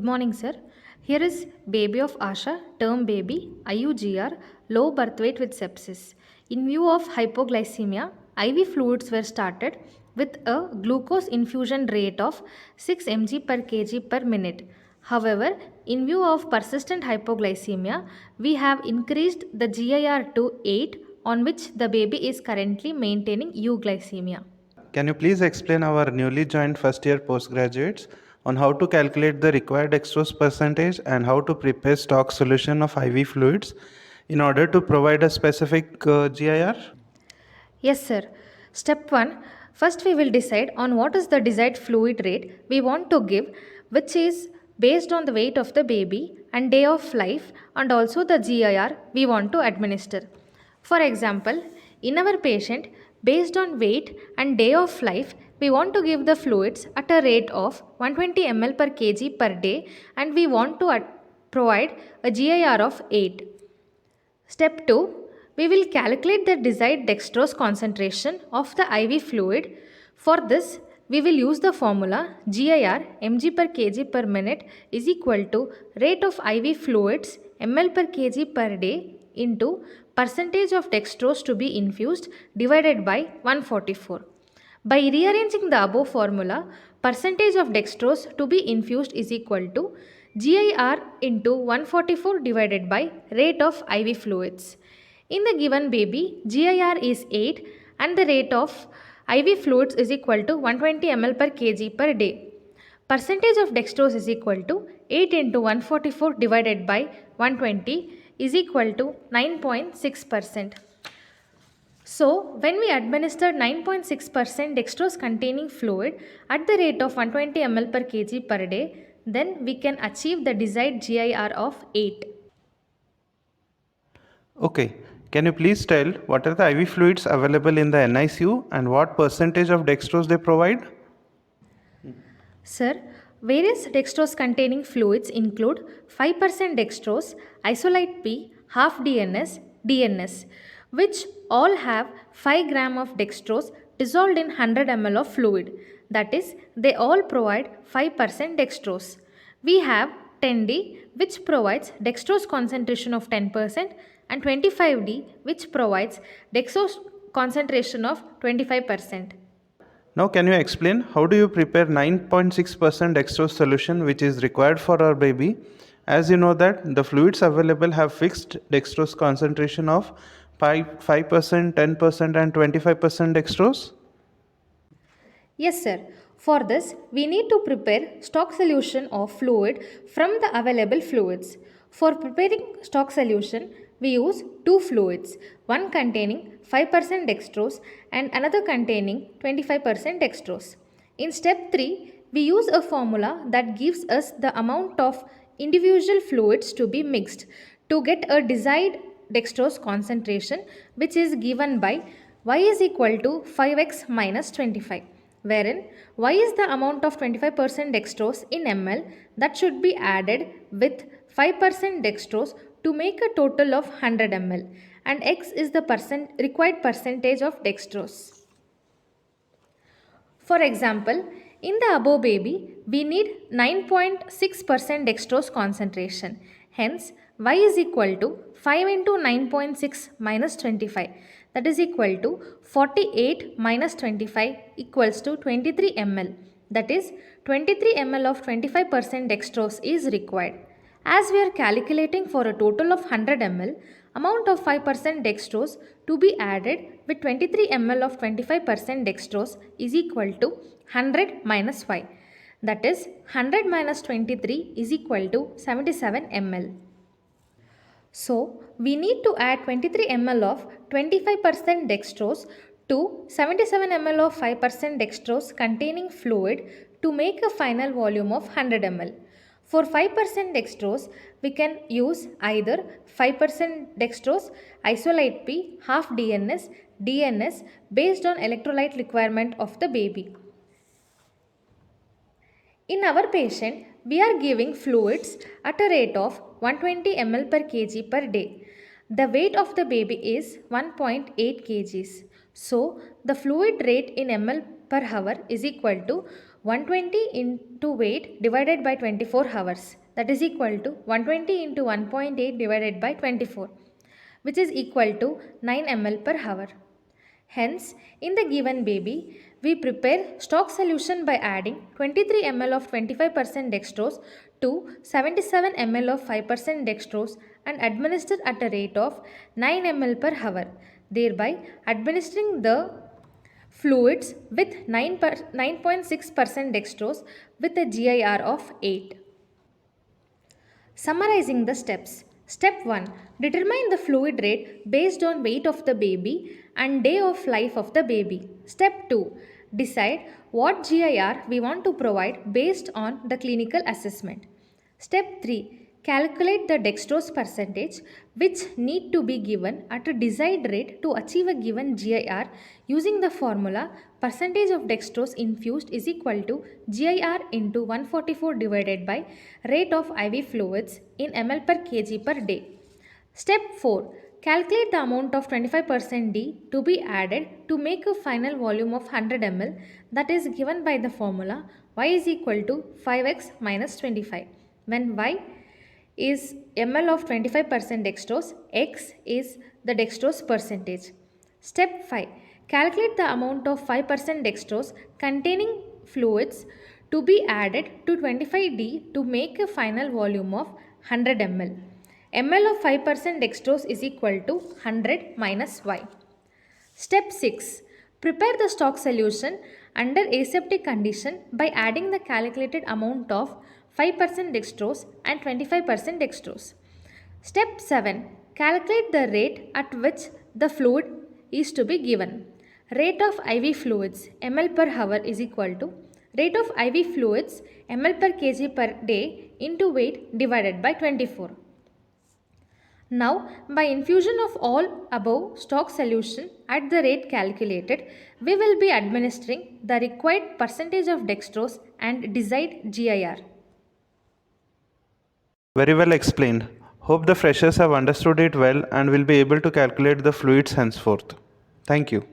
Good morning, sir. Here is baby of Asha, term baby, IUGR, low birth weight with sepsis. In view of hypoglycemia, IV fluids were started with a glucose infusion rate of 6 mg per kg per minute. However, in view of persistent hypoglycemia, we have increased the GIR to 8, on which the baby is currently maintaining euglycemia. Can you please explain our newly joined first year postgraduates on how to calculate the required dextrose percentage and how to prepare stock solution of IV fluids in order to provide a specific GIR? Yes, sir. Step 1. First, we will decide on what is the desired fluid rate we want to give, which is based on the weight of the baby and day of life and also the GIR we want to administer. For example, in our patient, based on weight and day of life, we want to give the fluids at a rate of 120 ml per kg per day and we want to provide a GIR of 8. Step 2. We will calculate the desired dextrose concentration of the IV fluid. For this, we will use the formula GIR mg per kg per minute is equal to rate of IV fluids ml per kg per day into percentage of dextrose to be infused divided by 144. By rearranging the above formula, percentage of dextrose to be infused is equal to GIR into 144 divided by rate of IV fluids. In the given baby, GIR is 8 and the rate of IV fluids is equal to 120 ml per kg per day. Percentage of dextrose is equal to 8 into 144 divided by 120 is equal to 9.6%. So, when we administer 9.6% dextrose containing fluid at the rate of 120 ml per kg per day, then we can achieve the desired GIR of 8. Okay, can you please tell what are the IV fluids available in the NICU and what percentage of dextrose they provide? Sir, various dextrose containing fluids include 5% dextrose, isolate P, half DNS, DNS, which all have 5 gram of dextrose dissolved in 100 ml of fluid. That is, they all provide 5% dextrose. We have 10D, which provides dextrose concentration of 10%, and 25D, which provides dextrose concentration of 25%. Now can you explain how do you prepare 9.6% dextrose solution which is required for our baby, as you know that the fluids available have fixed dextrose concentration of 5%, 10% and 25% dextrose? Yes, sir. For this, we need to prepare stock solution of fluid from the available fluids. For preparing stock solution, we use two fluids, one containing 5% dextrose and another containing 25% dextrose. In step 3, we use a formula that gives us the amount of individual fluids to be mixed to get a desired dextrose concentration, which is given by y is equal to 5x minus 25, wherein y is the amount of 25% dextrose in ml that should be added with 5% dextrose to make a total of 100 ml, and x is the required percentage of dextrose. For example, in the above baby, we need 9.6% dextrose concentration. Hence, y is equal to 5 into 9.6 minus 25, that is equal to 48 minus 25 equals to 23 ml. That is, 23 ml of 25% dextrose is required. As we are calculating for a total of 100 ml, amount of 5% dextrose to be added with 23 ml of 25% dextrose is equal to 100 minus 5. That is, 100 minus 23 is equal to 77 ml. So, we need to add 23 ml of 25% dextrose to 77 ml of 5% dextrose containing fluid to make a final volume of 100 ml. For 5% dextrose, we can use either 5% dextrose, isolate P, half DNS, DNS based on electrolyte requirement of the baby. In our patient, we are giving fluids at a rate of 120 ml per kg per day. The weight of the baby is 1.8 kgs. So, the fluid rate in ml per hour is equal to 120 into weight divided by 24 hours, that is equal to 120 into 1.8 divided by 24, which is equal to 9 ml per hour. Hence, in the given baby, we prepare stock solution by adding 23 ml of 25% dextrose to 77 ml of 5% dextrose and administer at a rate of 9 ml per hour, thereby administering the fluids with 9.6% dextrose with a GIR of 8. Summarizing the steps. Step 1. Determine the fluid rate based on weight of the baby and day of life of the baby. Step 2. Decide what GIR we want to provide based on the clinical assessment. Step 3. Calculate the dextrose percentage which need to be given at a desired rate to achieve a given GIR using the formula percentage of dextrose infused is equal to GIR into 144 divided by rate of IV fluids in ml per kg per day. Step 4. Calculate the amount of 25% D to be added to make a final volume of 100 ml, that is given by the formula Y is equal to 5x minus 25, when Y is ml of 25% dextrose, X is the dextrose percentage. Step 5. Calculate the amount of 5% dextrose containing fluids to be added to 25D to make a final volume of 100 ml. ml of 5% dextrose is equal to 100 minus Y. Step 6. Prepare the stock solution under aseptic condition by adding the calculated amount of 5% dextrose and 25% dextrose. Step 7. Calculate the rate at which the fluid is to be given. Rate of IV fluids ml per hour is equal to rate of IV fluids ml per kg per day into weight divided by 24. Now, by infusion of all above stock solution at the rate calculated, we will be administering the required percentage of dextrose and desired GIR. Very well explained. Hope the freshers have understood it well and will be able to calculate the fluids henceforth. Thank you.